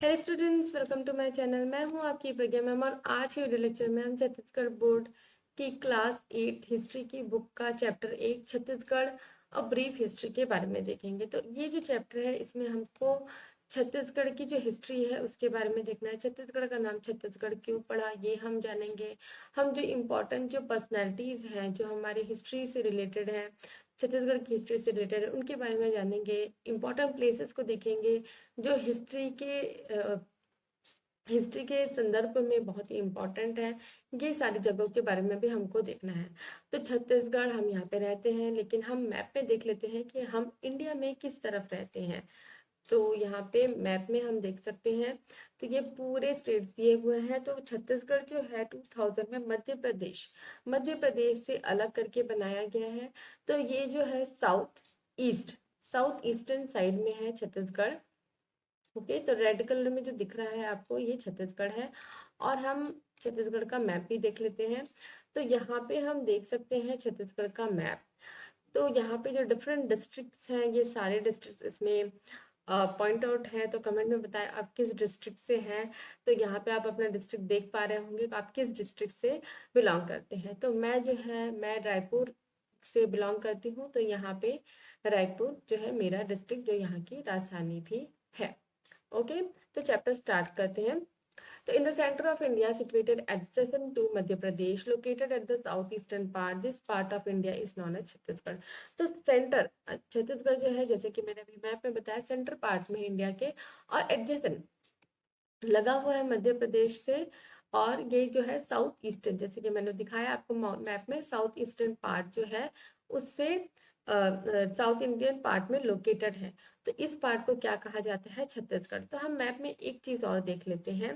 Hello students, welcome to my channel. मैं हूं आपकी प्रज्ञा मैम और आज के वीडियो लेक्चर में हम छत्तीसगढ़ बोर्ड की क्लास 8 हिस्ट्री की बुक का chapter 1 Chhattisgarh a brief history के बारे में देखेंगे। तो ये जो चैप्टर है इसमें हमको छत्तीसगढ़ की जो हिस्ट्री है उसके बारे में देखना है। छत्तीसगढ़ का नाम छत्तीसगढ़ क्यों पड़ा ये हम जानेंगे। हम जो इम्पोर्टेंट जो पर्सनैलिटीज़ हैं जो हमारी हिस्ट्री से रिलेटेड हैं, छत्तीसगढ़ की हिस्ट्री से रिलेटेड है, उनके बारे में जानेंगे। इम्पोर्टेंट प्लेसेस को देखेंगे जो हिस्ट्री के संदर्भ में बहुत ही इम्पोर्टेंट है। ये सारी जगहों के बारे में भी हमको देखना है। तो छत्तीसगढ़ हम यहाँ पे रहते हैं, लेकिन हम मैप में देख लेते हैं कि हम इंडिया में किस तरफ रहते हैं। तो यहाँ पे मैप में हम देख सकते हैं। तो ये पूरे स्टेट्स दिए हुए हैं। तो छत्तीसगढ़ जो है 2000 में मध्य प्रदेश से अलग करके बनाया गया है। तो ये जो है साउथ ईस्टर्न साइड में है छत्तीसगढ़। ओके, तो रेड कलर में जो दिख रहा है आपको ये छत्तीसगढ़ है। और हम छत्तीसगढ़ का मैप भी देख लेते हैं। तो यहाँ पे हम देख सकते हैं छत्तीसगढ़ का मैप। तो यहाँ पे जो डिफरेंट डिस्ट्रिक्ट्स हैं ये सारे डिस्ट्रिक्ट्स इसमें पॉइंट आउट है। तो कमेंट में बताएं आप किस डिस्ट्रिक्ट से हैं। तो यहाँ पे आप अपना डिस्ट्रिक्ट देख पा रहे होंगे कि आप किस डिस्ट्रिक्ट से बिलोंग करते हैं। तो मैं रायपुर से बिलोंग करती हूँ। तो यहाँ पे रायपुर जो है मेरा डिस्ट्रिक्ट, जो यहाँ की राजधानी भी है। ओके, तो चैप्टर स्टार्ट करते हैं। तो in the center of India, situated adjacent to Madhya Pradesh, located at the southeastern part, this part of India is known as Chhattisgarh. तो सेंटर छत्तीसगढ़ जो है, जैसे कि मैंने अभी मैप में बताया, सेंटर पार्ट में इंडिया के और एडजेसेंट लगा हुआ है मध्य प्रदेश से। और ये जो है साउथ ईस्टर्न, जैसे कि मैंने दिखाया आपको मैप में, साउथ ईस्टर्न पार्ट जो है उससे साउथ इंडियन पार्ट में लोकेटेड है। तो इस पार्ट को क्या कहा जाता है? छत्तीसगढ़। तो हम मैप में एक चीज और देख लेते हैं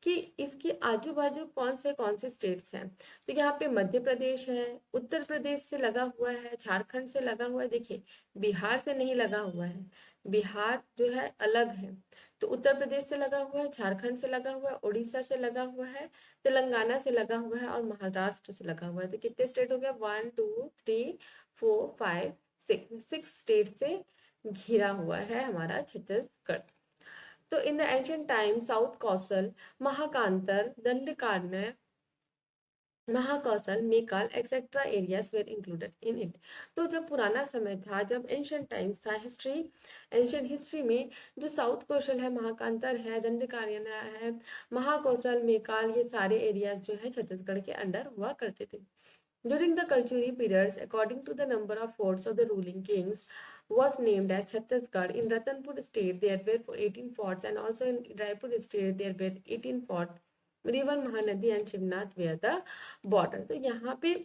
कि इसके आजू बाजू कौन से स्टेट्स हैं। तो यहाँ पे मध्य प्रदेश है, उत्तर प्रदेश से लगा हुआ है, झारखंड से लगा हुआ है। देखिए, बिहार से नहीं लगा हुआ है, बिहार जो है अलग है। तो उत्तर प्रदेश से लगा हुआ है, झारखंड से लगा हुआ है, उड़ीसा से लगा हुआ है, तेलंगाना से लगा हुआ है और महाराष्ट्र से लगा हुआ है। तो कितने स्टेट हो गया? 1 2 3 4 5 6 स्टेट से घिरा हुआ है हमारा छत्तीसगढ़। तो in the ancient time south Kaushal, Mahakantar, Dandakaranya, Mahakaushal, Mekal etcetera areas were included in it. तो जब पुराना समय था, जब एंशियंट टाइम्स था, एंशियंट हिस्ट्री में जो साउथ कौशल है, महाकांतर है, दंडकारण्य है, महाकौशल, मेकाल, ये सारे एरियाज जो है छत्तीसगढ़ के अंडर हुआ करते थे। During the Kalchuri periods, according to the number of forts of the ruling kings, was named as Chhattisgarh. In Ratanpur state, there were 18 forts, and also in Raipur state, there were 18 forts. River Mahanadi and Shivnath were the border. तो यहाँ पे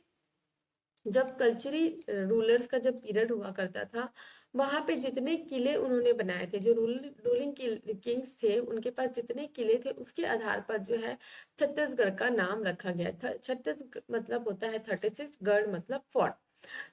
जब cutlery rulers का जब period हुआ करता था, वहां पे जितने किले उन्होंने बनाए थे, जो रूलिंग किंग्स थे, उनके पास जितने किले थे उसके आधार पर जो है छत्तीसगढ़ का नाम रखा गया था। छत्तीस मतलब होता है 36, गढ़ मतलब फोर्ट।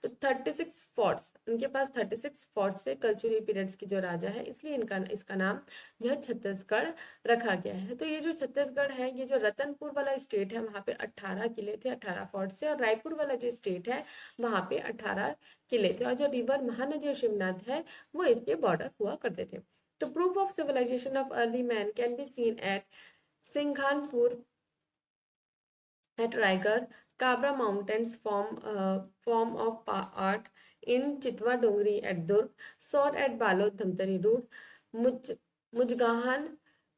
तो 36 फोर्ट्स, उनके पास 36 फोर्ट्स से कल्चरल पीरियड्स के जो राजा है, इसलिए इसका नाम जो है छत्तीसगढ़ रखा गया है। तो ये जो छत्तीसगढ़ है, ये जो रतनपुर वाला स्टेट है, वहाँ पे 18 किले थे, 18 फोर्ट से। और रायपुर वाला जो स्टेट है वहाँ पे 18 किले थे। और जो रिवर महानदी और शिवनाथ है वो इसके बॉर्डर हुआ करते थे। तो proof of civilisation of early man can be seen at Singhanpur, at Raigarh, Kabra Mountains form of art in Chitwa Dongri at Durg, Saur at Balod Dhamtari Road, Mujgahan,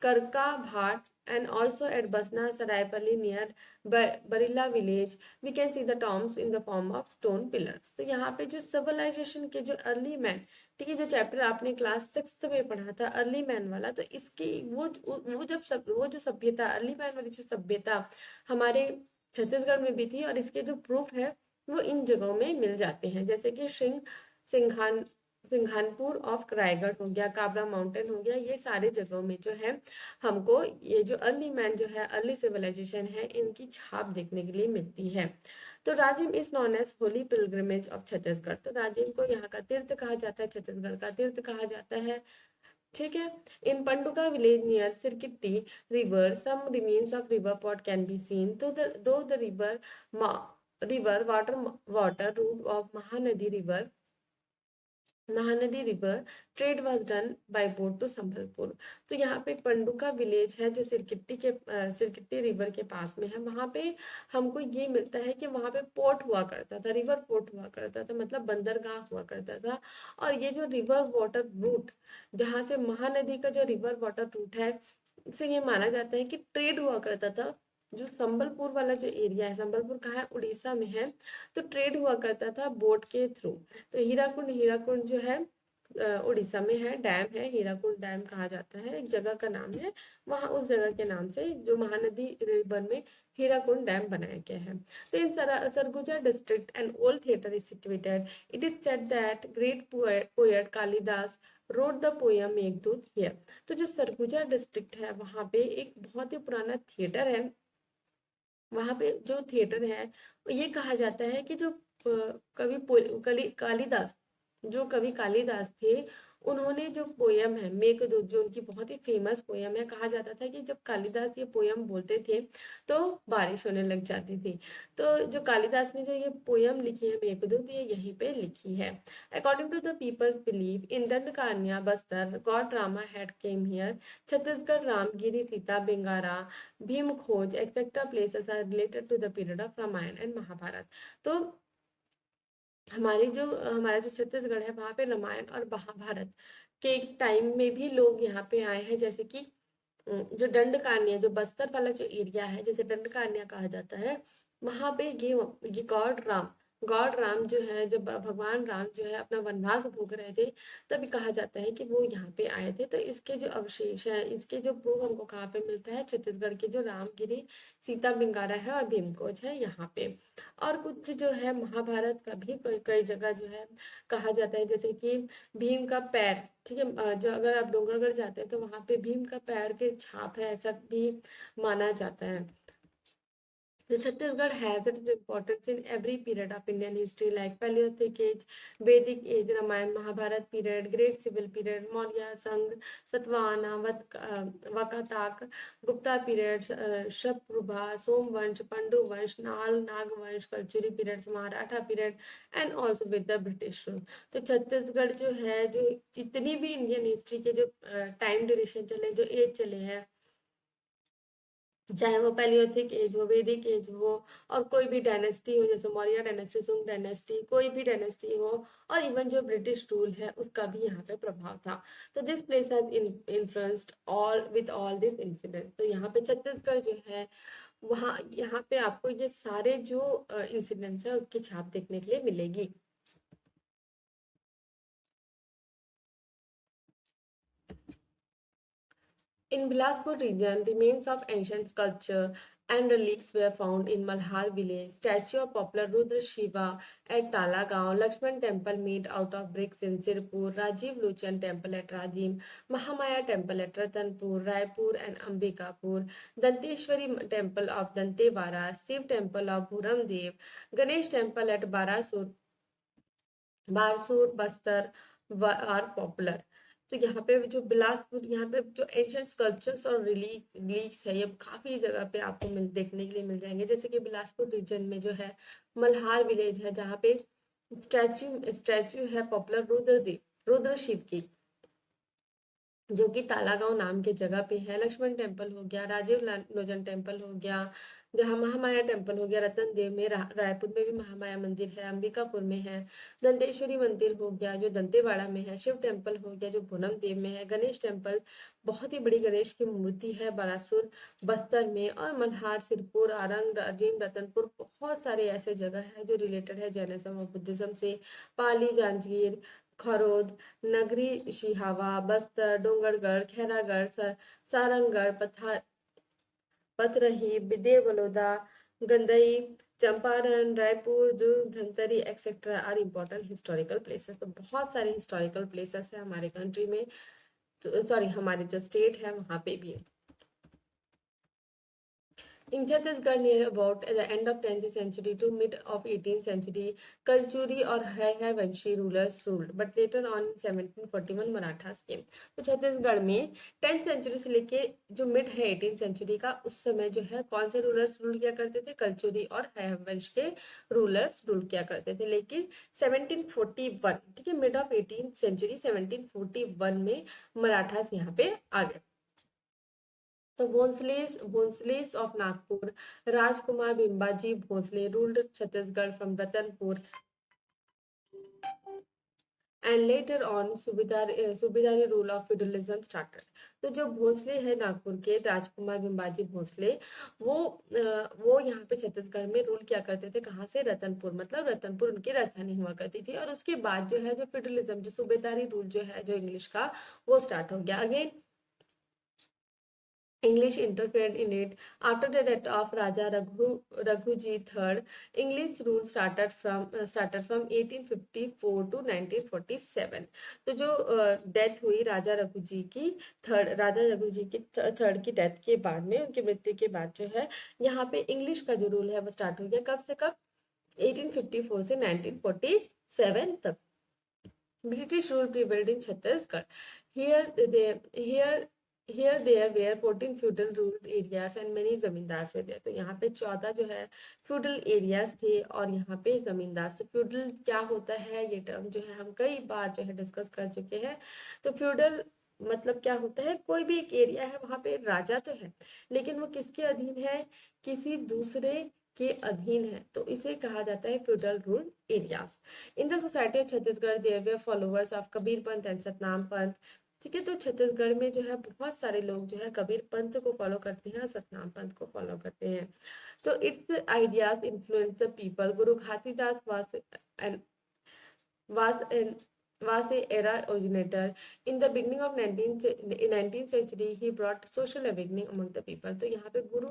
Karka Bhat, and also at Basna Saraipalli near Barilla village, we can see the tombs in the form of stone pillars. तो यहाँ पे जो civilisation के जो early man, ठीक है, जो chapter आपने क्लास 6 में पढ़ा था अर्ली मैन वाला, तो इसकी वो जो सभ्यता, अर्ली मैन वाली जो सभ्यता हमारे छत्तीसगढ़ में भी थी, और इसके जो प्रूफ है वो इन जगहों में मिल जाते हैं। जैसे कि सिंघान सिंघानपुर ऑफ रायगढ़ हो गया, काबरा माउंटेन हो गया, ये सारे जगहों में जो है हमको ये जो अर्ली मैन जो है, अर्ली सिविलाइजेशन है, इनकी छाप देखने के लिए मिलती है। तो Rajim is known as holy pilgrimage of Chhattisgarh. तो राजिम को यहाँ का तीर्थ कहा जाता है, छत्तीसगढ़ का तीर्थ कहा जाता है। ठीक है। In Panduka village near Sirkitti river some remains of river pot can be seen. तो though the river water route of Mahanadi river Mahanadi river trade was done by boat to Sambalpur. तो यहाँ पे एक पंडुका विलेज है जो सिरकिट्टी रिवर के पास में है। वहां पे हमको ये मिलता है कि वहां पे पोर्ट हुआ करता था, रिवर पोर्ट हुआ करता था, मतलब बंदरगाह हुआ करता था। और ये जो रिवर वाटर रूट, जहाँ से महानदी का जो रिवर वाटर रूट है, इससे ये माना जाता है कि ट्रेड हुआ करता था। जो संबलपुर वाला जो एरिया है, संबलपुर कहाँ है, उड़ीसा में है, तो ट्रेड हुआ करता था बोट के थ्रू। तो हीराकुंड जो है उड़ीसा में है, डैम है, हीराकुंड डैम कहा जाता है, एक जगह का नाम है। वहां उस जगह के नाम से जो महानदी रिवर में हीराकुंड डैम बनाया गया है। तो in Surguja district and old theatre is situated. It is said that great poet Kalidas wrote the poem Meghdoot here. तो जो सरगुजा डिस्ट्रिक्ट है, वहां पे एक बहुत ही पुराना थिएटर है। वहां पे जो थिएटर है, ये कहा जाता है कि जो कालिदास, जो कवि कालिदास थे, उन्होंने जो पोयम है मेघदूत, जो उनकी बहुत ही फेमस पोयम है, कहा जाता था कि जब कालिदास ये पोयम बोलते थे तो बारिश होने लग जाती थी। तो जो कालिदास ने जो ये पोयम लिखी है मेघदूत, ये यहीं पे लिखी है। According to the peoples believe in Dandakaranya Bastar god Rama had came here. Chhattisgarh Ramgiri Sita Bengara Bhim Khoj etcetera places are related to the period of Ramayan and Mahabharat. तो हमारा जो छत्तीसगढ़ है, वहां पे रामायण और महाभारत के टाइम में भी लोग यहाँ पे आए हैं। जैसे कि जो दंडकारण्य, जो बस्तर वाला जो एरिया है, जैसे दंडकारण्य कहा जाता है, वहां पे ये गॉड राम जो है, जब भगवान राम जो है अपना वनवास भोग रहे थे, तभी कहा जाता है कि वो यहाँ पे आए थे। तो इसके जो अवशेष है, इसके जो प्रूफ हमको कहाँ पे मिलता है, छत्तीसगढ़ के जो रामगिरी सीता बिंगारा है और भीमकोज है, यहाँ पे। और कुछ जो है महाभारत का भी कई जगह जो है कहा जाता है, जैसे कि भीम का पैर, ठीक है, जो अगर आप डोंगरगढ़ जाते हैं तो वहां पे भीम का पैर के छाप है, ऐसा भी माना जाता है। The Chhattisgarh has its importance in every period of Indian history, like Paleolithic age, Vedic age, Ramayana, Mahabharat period, Great Civil period, Maurya, Sangh, Satvahana, Vakatak, Gupta period, Shapruba, Somvansh, Pandu Vansh, Nal, Nagvansh, Kalchuri periods, Maratha period, and also with the British rule. तो छत्तीसगढ़ जो है, जो जितनी भी Indian history के जो time duration चले, जो एज चले हैं, चाहे वो पैलियोथिक एज हो, वैदिक एज हो, और कोई भी डायनेस्टी हो, जैसे मौर्य डायनेस्टी, सुंग डायनेस्टी, कोई भी डायनेस्टी हो, और इवन जो ब्रिटिश रूल है उसका भी यहाँ पे प्रभाव था। तो this place has influenced all with all this incident. तो यहाँ पे छत्तीसगढ़ जो है, वहाँ यहाँ पे आपको ये सारे जो इंसिडेंट्स है उसकी छाप देखने के लिए मिलेगी। In Bilaspur region, remains of ancient sculpture and relics were found in Malhar village. Statue of popular Rudra Shiva at Talagaon, Lakshman temple made out of bricks in Sirpur, Rajiv Luchan temple at Rajim, Mahamaya temple at Ratanpur, Raipur and Ambikapur, Danteshwari temple of Dantewara, Shiv temple of Bhuram Dev, Ganesh temple at Barsur, Bastar are popular. तो यहाँ पे जो बिलासपुर, यहाँ पे जो ancient sculptures और रिलीक्स है, ये काफी जगह पे आपको देखने के लिए मिल जाएंगे। जैसे कि बिलासपुर रीजन में जो है मल्हार विलेज है, जहाँ पे स्टैचू है पॉपुलर रुद्र शिव की, जो कि तालागांव नाम के जगह पे है। लक्ष्मण टेम्पल हो गया, राजीव लोचन टेम्पल हो गया, जहाँ महामाया टेम्पल हो गया, रतन देव में, रायपुर में भी महामाया मंदिर है, अंबिकापुर में है, दंतेश्वरी मंदिर हो गया जो दंतेवाड़ा में है, शिव टेम्पल हो गया जो पूनम देव में है, गणेश टेम्पल, बहुत ही बड़ी गणेश की मूर्ति है बालासुर बस्तर में, और मल्हार, सिरपुर, आरंग, राजिम, रतनपुर, बहुत सारे ऐसे जगह है जो रिलेटेड है जैनिज्म और बुद्धिज्म से। पाली, Janjgir, Kharod, Nagri Sihawa, Bastar, Dongargarh, Khairagarh, Sarangarh, Pathrahi, Bide Baloda, Gandai, Champaran, Raipur, Durg, Dhamtari etcetera are important historical places. तो बहुत सारे हिस्टोरिकल प्लेसेस है हमारे कंट्री में, तो सॉरी हमारे जो स्टेट है वहां पे भी है। In Chhattisgarh, near about the end of 10th century to mid of 18th century, Kalchuri or Hai Vanshi rulers ruled, but later on in 1741 Marathas came. तो छत्तीसगढ़ में 10th सेंचुरी से लेके जो मिड है 18th सेंचुरी का, उस समय जो है कौन से रूलर्स रूल किया करते थे? कलचुरी और है वंश के रूलर्स रूल किया करते थे। लेकिन 1741, ठीक है, मिड ऑफ 18th सेंचुरी 1741 में मराठास यहाँ पे आ गए। तो Bhonsles of Nagpur, Rajkumar Bimbaji Bhonsle ruled Chhattisgarh from Ratanpur and later on Subedari rule of feudalism started. तो जो भोंसले है नागपुर के, राजकुमार बिंबाजी भोंसले, वो यहाँ पे छत्तीसगढ़ में रूल किया करते थे। कहाँ से? रतनपुर, मतलब रतनपुर उनकी राजधानी हुआ करती थी। और उसके बाद जो है जो फ्यूडलिज्म, जो सुबेदारी रूल जो है जो इंग्लिश का, वो स्टार्ट हो गया। Again English interfered in it. After the death of Raja Raghuji III, English rule started from 1854 to 1947. तो जो डेथ हुई राजा रघुजी की थर्ड की डेथ के बाद में, उनकी मृत्यु के बाद जो है यहाँ पे इंग्लिश का जो रूल है वो स्टार्ट हो गया। कब से कब? 1854 से 1947 तक। British rule prevailed in Chhattisgarh. Here there were 14 feudal ruled areas and many जमींदार were there. तो यहाँ पे 14 जो है feudal areas थे और यहाँ पे जमींदार। तो feudal क्या होता है, ये टर्म जो है हम कई बार जो है डिस्कस कर चुके हैं। तो feudal मतलब क्या होता है? कोई भी एक एरिया है, वहां पे राजा तो है, लेकिन वो किसके अधीन है? किसी दूसरे के अधीन है, तो इसे कहा जाता है feudal rule areas. In the society of Chhattisgarh there were followers of Kabir Panth and Satnam पंथ। ठीक है, तो छत्तीसगढ़ में जो है बहुत सारे लोग जो है कबीर पंथ को फॉलो करते हैं और सतनाम पंथ को फॉलो करते हैं। तो it's ideas influence the people. Guru Ghasidas was an was a era originator. In the beginning of 19th century, he brought social awakening among the people. तो यहाँ पे गुरु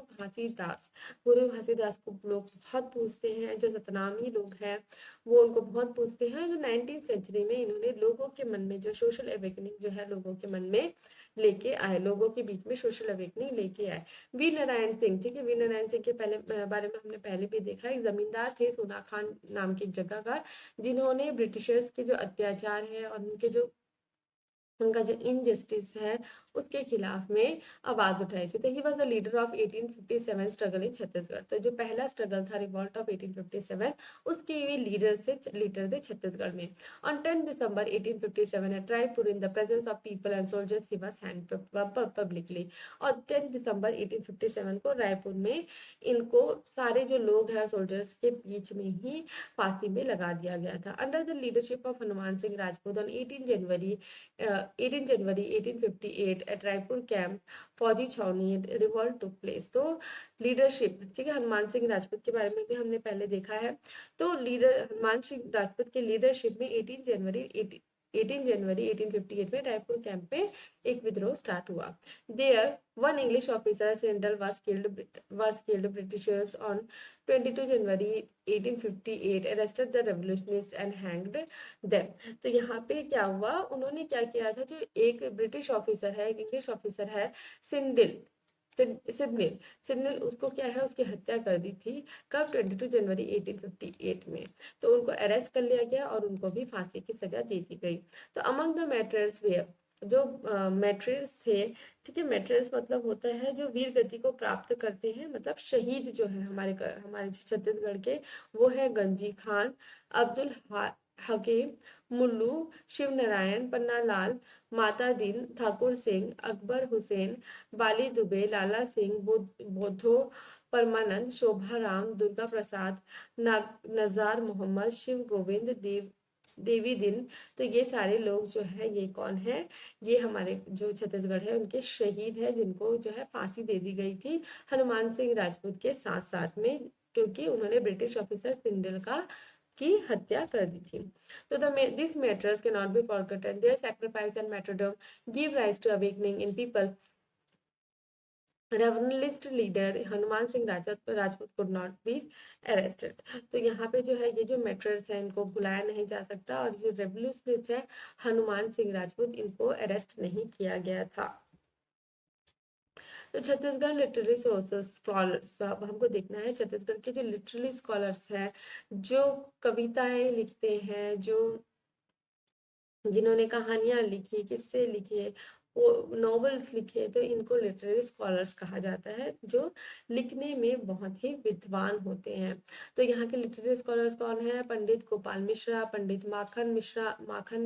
घासीदास को लोग बहुत पूछते हैं, जो सतनामी लोग हैं वो उनको बहुत पूछते हैं। जो 19th सेंचुरी में इन्होंने लोगों के मन में जो सोशल अवेकनिंग जो है लोगों के मन में लेके आए, लोगों के बीच में सोशल अवेकनिंग लेके आए। वीर नारायण सिंह, ठीक है, वीर नारायण सिंह के बारे में हमने पहले भी देखा। एक जमींदार थे सोना खान नाम की एक जगह का, जिन्होंने ब्रिटिशर्स के जो अत्याचार है और उनका जो इनजस्टिस है उसके खिलाफ में आवाज उठाई थी। तो he was the leader of 1857 struggle in Chhattisgarh. तो जो पहला स्ट्रगल था रिवॉल्ट ऑफ 1857, उसके भी लीडर थे छत्तीसगढ़ में। On 10 December 1857 at Raipur in the presence of people and soldiers he was hanged publicly. और 10 दिसंबर 1857 को रायपुर में इनको सारे जो लोग हैं सोल्जर्स के बीच में ही फांसी में लगा दिया गया था। Under the leadership of Hanuman Singh Rajput on 18 January 1858 at Raipur camp फौजी छावनी रिवॉल्ट टुक प्लेस। तो लीडरशिप, ठीक है, हनुमान सिंह राजपूत के बारे में भी हमने पहले देखा है। तो हनुमान सिंह राजपूत के लीडरशिप में 18 जनवरी 1858 में रायपुर कैंप पे एक विद्रोह स्टार्ट हुआ। There one English officer Sidwell was killed Britishers on 22 January 1858 arrested the revolutionists and hanged them। तो यहाँ पे क्या हुआ, उन्होंने क्या किया था, जो एक ब्रिटिश ऑफिसर है, एक इंग्लिश ऑफिसर है, सिडनिल, उसको क्या है, उसकी हत्या कर दी थी। कब? 22 जनवरी 1858 में। तो उनको अरेस्ट कर लिया गया और उनको भी फांसी की सजा दे दी गई। तो अमंग द मैटर्स वेयर, जो मैट्रेस थे, ठीक है, मैट्रेस मतलब होता है जो वीर गति को प्राप्त करते हैं, मतलब शहीद जो है हमारे छत्तीसगढ़ के, वो है गंजी खान, अब्दुल हकीम, मुल्लू, शिव नारायण, पन्नालाल, माता दीन, ठाकुर सिंह, अकबर हुसैन, बाली दुबे, लाला सिंह, बोधो परमानंद, शोभा राम, दुर्गा प्रसाद, नजार मोहम्मद, शिव गोविंद, देवी दिन। तो ये सारे लोग जो है, ये कौन है? ये हमारे जो छत्तीसगढ़ है उनके शहीद है, जिनको जो है फांसी दे दी गई थी हनुमान सिंह राजपूत के साथ साथ में, क्योंकि उन्होंने ब्रिटिश ऑफिसर सिंडल की हत्या कर दी थी। तो this matters can not be forgotten. Their sacrifice and martyrdom give rise to awakening in people. Revolutionist leader Hanuman Singh Rajput could not be arrested. तो यहाँ पे जो है ये जो मैटर्स है इनको भुलाया नहीं जा सकता, और जो रेवोल्यूशनिस्ट है हनुमान सिंह राजपूत, इनको अरेस्ट नहीं किया गया था। तो छत्तीसगढ़ लिटरेरी सोर्सेस स्कॉलर्स, अब हमको देखना है छत्तीसगढ़ के जो लिटरेरी स्कॉलर्स हैं, जो कविताएं लिखते हैं, जो जिन्होंने कहानियां लिखी, किस्से लिखे, वो नॉवेल्स लिखे, तो इनको लिटरेरी स्कॉलर्स कहा जाता है, जो लिखने में बहुत ही विद्वान होते हैं। तो यहाँ के लिटरेरी स्कॉलर्स कौन है? पंडित गोपाल मिश्रा, पंडित माखन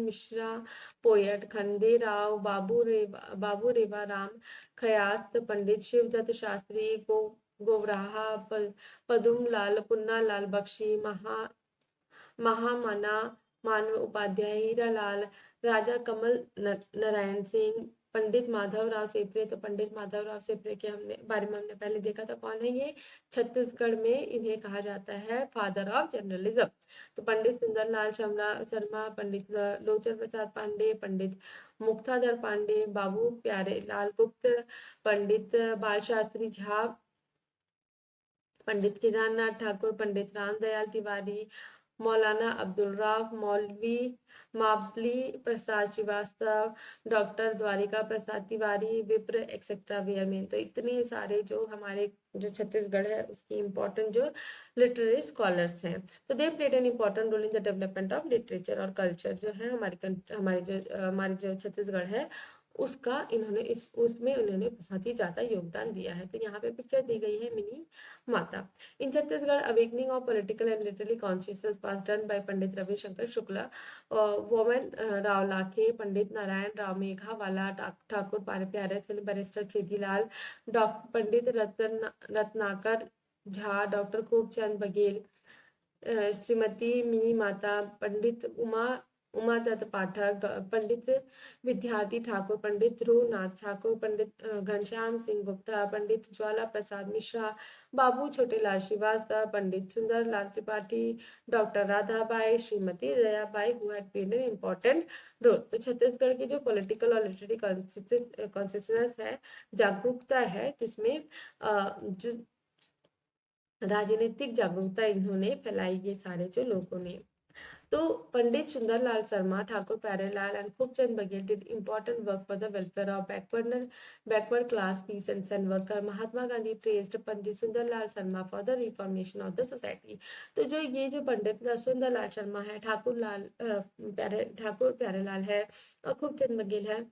मिश्रा, पोयट खंडेराव, बाबू रेवा राम खयास्त, पंडित शिवदत्त शास्त्री, गोवराहा, पदुम लाल, पुन्ना लाल बख्शी, महामना मानव उपाध्याय, हीरालाल, राजा कमल नारायण सिंह, पंडित माधवराव सेप्रे। तो पंडित माधवराव सेप्रे के बारे में हमने पहले देखा था, कौन है ये? छत्तीसगढ़ में इन्हें कहा जाता है फादर ऑफ जर्नलिज्म। तो पंडित सुंदरलाल शर्मा, पंडित लोचन प्रसाद पांडे, पंडित मुक्ताधर पांडे, बाबू प्यारे लाल गुप्त, पंडित बाल शास्त्री झा, पंडित केदारनाथ ठाकुर, पंडित रामदयाल तिवारी, मौलाना अब्दुल राफ मौलवी, माबली प्रसाद श्रीवास्तव, डॉक्टर द्वारिका प्रसाद तिवारी, विप्र एक्सेट्रा वेयर मेन। तो इतने सारे जो हमारे जो छत्तीसगढ़ है उसकी इम्पोर्टेंट जो लिटरेरी स्कॉलर्स हैं, तो they played an important role in the development of literature और कल्चर। जो है हमारी जो छत्तीसगढ़ है उसका इन्होंने उसमें उन्होंने बहुत ही ज्यादा योगदान दिया है। तो यहाँ पे पिक्चर दी गई है Mini Mata. In Chhattisgarh awakening of political and literary consciousness was done by Pandit Ravishankar Shukla, Vaman Rao Lakhe, Pandit Narayan Rao Meghawala, Thakur Pyare Singh, barrister Chhedilal, Pandit Ratnakar Jha, doctor Khubchand Baghel, Shrimati Mini Mata, Pandit Uma Dutt पाठक, पंडित विद्यार्थी ठाकुर, पंडित ध्रुवनाथ ठाकुर, पंडित घनश्याम सिंह गुप्ता, पंडित ज्वाला प्रसाद मिश्रा, बाबू Chhotelal Shrivastava, Pandit Sundar Lal Tripathi, doctor Radhabai, Shrimati Dayabai, who had played an important role. तो छत्तीसगढ़ की जो पॉलिटिकल और लिटरेरी कॉन्शियसनेस है, जागरूकता है, जिसमें जो राजनीतिक जागरूकता इन्होंने फैलाई, ये सारे जो लोगों ने। तो Pandit Sundarlal Sharma, Thakur Pyarelal and Khubchand Baghel did important work for the welfare of backward class peace and worker. Mahatma Gandhi praised Pandit Sundarlal Sharma for the reformation of the society. तो जो ये जो पंडित सुंदरलाल शर्मा है, ठाकुर प्यारेलाल है और खूबचंद बघेल है,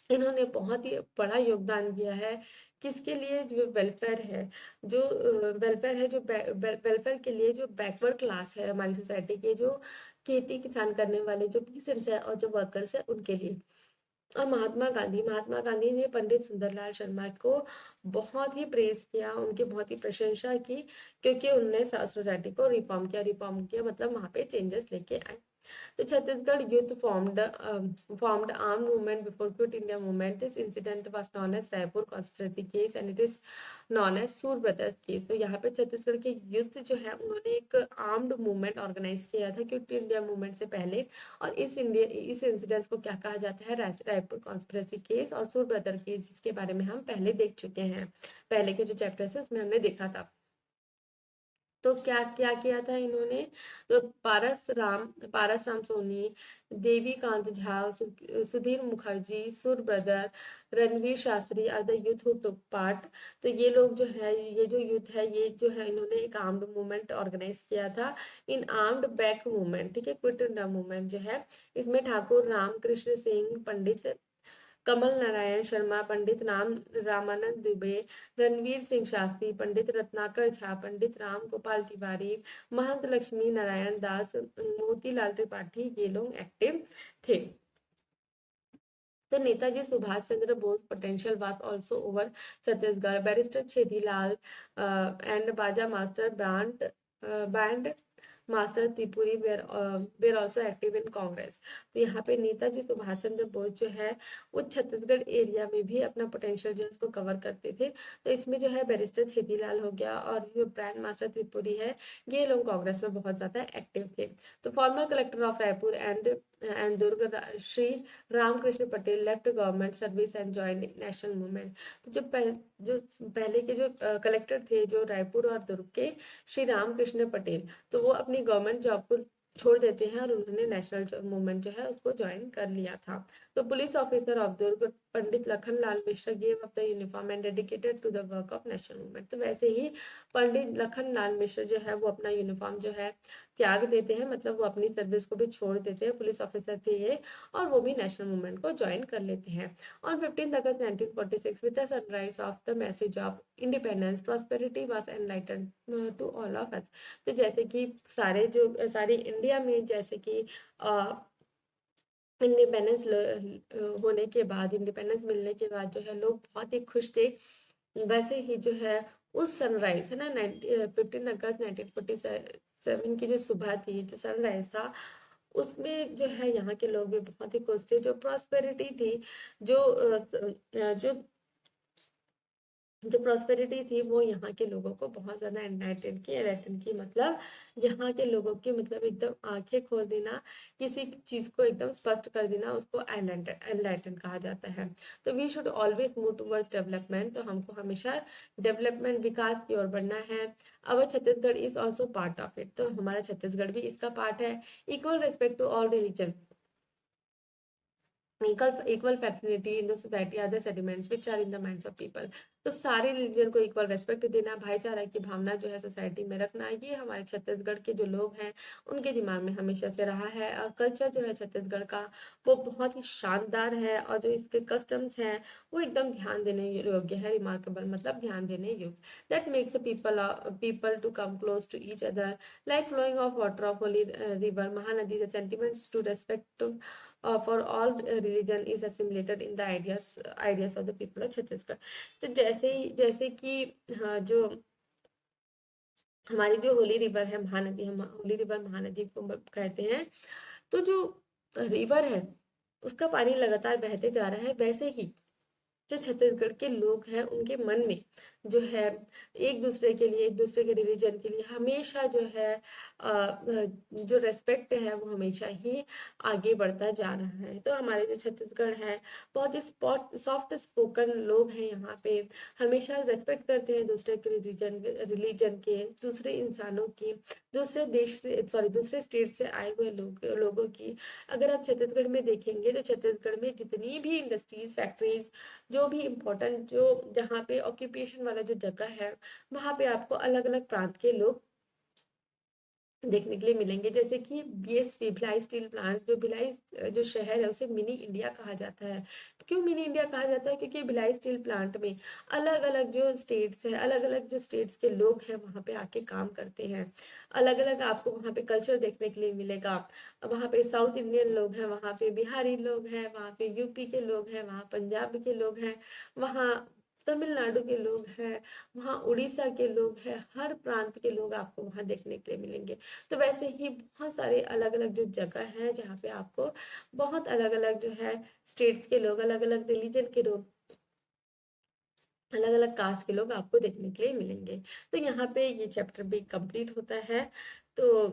इन्होंने बहुत ही बड़ा योगदान दिया है। किसके लिए? जो वेलफेयर है, जो वेलफेयर है, जो वेलफेयर के लिए जो बैकवर्ड क्लास है हमारी सोसाइटी के, जो खेती किसान करने वाले जो पीसेंट्स है और जो वर्कर्स है, उनके लिए। और महात्मा गांधी ने पंडित सुंदरलाल शर्मा को बहुत ही प्रेज किया, उनकी बहुत ही प्रशंसा की, क्योंकि उन्होंने सोसाइटी को रिफॉर्म किया मतलब वहां पे चेंजेस लेके आए। तो Chhattisgarh youth formed armed movement before Quit India movement. This incident was known as Raipur conspiracy case and it is known as सूर ब्रदर्स केस। तो यहाँ पे छत्तीसगढ़ के युद्ध जो है उन्होंने एक आर्म्ड मूवमेंट ऑर्गेनाइज किया था क्विट इंडिया मूवमेंट से पहले, और इस इंसिडेंस को क्या कहा जाता है? रायपुर कॉन्स्पिरेसी केस और सूर ब्रदर केस, जिसके बारे में हम पहले देख चुके हैं, पहले के जो चैप्टर्स है उसमें हमने देखा था। तो क्या क्या किया था इन्होंने? तो पारस राम सोनी, देवी Kant Jha, Sudhir Mukherjee, Sur brother, Ranveer Shastri are the youth who took part. तो ये लोग जो है, ये जो यूथ है, ये जो है इन्होंने एक आर्म्ड मूवमेंट ऑर्गेनाइज किया था, इन आर्म्ड बैक मूवमेंट, ठीक है, क्विट इंडिया मूवमेंट जो है, इसमें ठाकुर रामकृष्ण सिंह, पंडित कमल नारायण शर्मा, पंडित रामानंद दुबे, रणवीर सिंह शास्त्री, पंडित रत्नाकर झा, पंडित राम गोपाल तिवारी, महंत लक्ष्मी नारायण दास, मोतीलाल त्रिपाठी, ये लोग एक्टिव थे। तो Netaji Subhash Chandra Bose potential was also over Chhattisgarh. Barrister Chhedilal and baja master band master Tripuri were also active in Congress. तो यहाँ पे नेताजी सुभाष चंद्र बोस जो है वो छत्तीसगढ़ एरिया में भी अपना पोटेंशियल जो है उसको कवर करते थे। तो इसमें जो है बैरिस्टर छेदीलाल हो गया और जो ब्रांड मास्टर त्रिपुरी है, ये लोग कांग्रेस में बहुत ज्यादा एक्टिव थे। तो former collector of Raipur and Durg Shri Ramkrishna Patel left government service and join national movement. तो जो पहले के जो कलेक्टर थे जो रायपुर और दुर्ग के, श्री रामकृष्ण पटेल, तो वो अपनी गवर्नमेंट जॉब को छोड़ देते हैं और उन्होंने नेशनल मूवमेंट जो है उसको ज्वाइन कर लिया था। तो police officer of Durg Pandit Lakhanlal Mishra gave up the uniform and dedicated to the work of national movement. तो वैसे ही पंडित लखनलाल मिश्र जो है वो अपना यूनिफॉर्म जो है त्याग देते हैं, मतलब वो अपनी सर्विस को भी छोड़ देते हैं, पुलिस ऑफिसर थे ये, और वो भी नेशनल मूवमेंट को ज्वाइन कर लेते हैं। On 15 August 1946 with the sunrise of the message of independence prosperity was enlightened to all of us. तो जैसे कि सारे इंडिया में जैसे कि इंडिपेंडेंस होने के बाद, इंडिपेंडेंस मिलने के बाद जो है लोग बहुत ही खुश थे। वैसे ही जो है उस सनराइज है ना 15 अगस्त 1947 की जो सुबह थी, जो सनराइज था, उसमें जो है यहाँ के लोग भी बहुत ही खुश थे। जो प्रॉस्पेरिटी थी, जो जो प्रॉस्पेरिटी थी वो यहाँ के लोगों को बहुत ज़्यादा एनलाइटन की मतलब यहाँ के लोगों की मतलब एकदम आंखें खोल देना, किसी चीज़ को एकदम स्पष्ट कर देना, उसको एनलाइटन कहा जाता है। तो we should always move towards development, तो हमको हमेशा डेवलपमेंट, विकास की ओर बढ़ना है। Our Chhattisgarh is also part of it, तो हमारा छत्तीसगढ़ भी इसका पार्ट है। Equal respect to all religion, equal fraternity in the society are the sentiments which are in the minds of people। तो सारे रिलीजन को इक्वल रेस्पेक्ट देना, भाईचारा की भावना जो है सोसाइटी में रखना, ये हमारे छत्तीसगढ़ के जो लोग हैं उनके दिमाग में हमेशा से रहा है। और कल्चर जो है छत्तीसगढ़ का वो बहुत ही शानदार है, और जो इसके कस्टम्स हैं वो एकदम ध्यान देने योग्य है, रिमार्केबल मतलब ध्यान देने योग्य। That makes people to come close to each other like flowing of water of holy river Mahanadi. The sentiments to respect for all religion is assimilated in the ideas of the people of Chhattisgarh. तो जैसे कि हाँ, जो हमारी जो Holi river है महानदी, हम Holi river Mahanadi को कहते हैं। तो जो रिवर है उसका पानी लगातार बहते जा रहा है, वैसे ही जो छत्तीसगढ़ के लोग हैं उनके मन में जो है एक दूसरे के लिए, एक दूसरे के रिलीजन के लिए हमेशा जो है जो रेस्पेक्ट है वो हमेशा ही आगे बढ़ता जा रहा है। तो हमारे जो छत्तीसगढ़ है बहुत ही सॉफ्ट स्पोकन लोग हैं, यहाँ पे हमेशा रेस्पेक्ट करते हैं दूसरे के रिलीजन के, दूसरे इंसानों की, दूसरे देश से दूसरे स्टेट से आए हुए लोगों की। अगर आप छत्तीसगढ़ में देखेंगे तो छत्तीसगढ़ में जितनी भी इंडस्ट्रीज, फैक्ट्रीज, जो भी इम्पोर्टेंट जो जहाँ पे ऑक्यूपेशन वाला जो जगह है वहाँ पे आपको अलग अलग प्रांत के लोग देखने के लिए मिलेंगे। जैसे कि बीएसपी भिलाई स्टील प्लांट, जो भिलाई जो शहर है उसे मिनी इंडिया कहा जाता है। क्यों मिनी इंडिया कहा जाता है? क्योंकि भिलाई स्टील प्लांट में अलग अलग जो स्टेट्स है, अलग अलग जो स्टेट्स के लोग हैं वहाँ पे आके काम करते हैं। अलग अलग आपको वहाँ पे कल्चर देखने के लिए मिलेगा। वहाँ पे साउथ इंडियन लोग हैं, वहाँ पे बिहारी लोग हैं, वहाँ पे यूपी के लोग हैं, वहाँ पंजाब के लोग हैं, वहाँ तमिलनाडु के लोग हैं, वहाँ उड़ीसा के लोग हैं, हर प्रांत के लोग आपको वहाँ देखने के लिए मिलेंगे। तो वैसे ही बहुत सारे अलग अलग जो जगह है जहाँ पे आपको बहुत अलग अलग जो है स्टेट्स के लोग, अलग अलग रिलीजन के लोग, अलग अलग कास्ट के लोग आपको देखने के लिए मिलेंगे। तो यहाँ पे ये चैप्टर भी कंप्लीट होता है। तो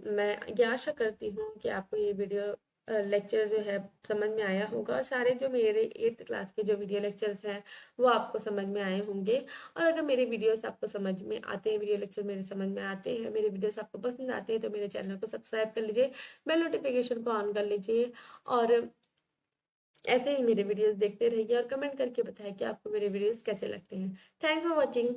मैं ये आशा करती हूँ कि आपको ये वीडियो लेक्चर जो है समझ में आया होगा, और सारे जो मेरे 8th क्लास के जो वीडियो लेक्चर्स हैं वो आपको समझ में आए होंगे। और अगर मेरे वीडियोस आपको समझ में आते हैं, वीडियो लेक्चर मेरे समझ में आते हैं, मेरे वीडियोस आपको पसंद आते हैं, तो मेरे चैनल को सब्सक्राइब कर लीजिए, बेल नोटिफिकेशन को ऑन कर लीजिए, और ऐसे ही मेरे वीडियोस देखते रहिए, और कमेंट करके बताएं कि आपको मेरे वीडियोस कैसे लगते हैं। Thanks for watching.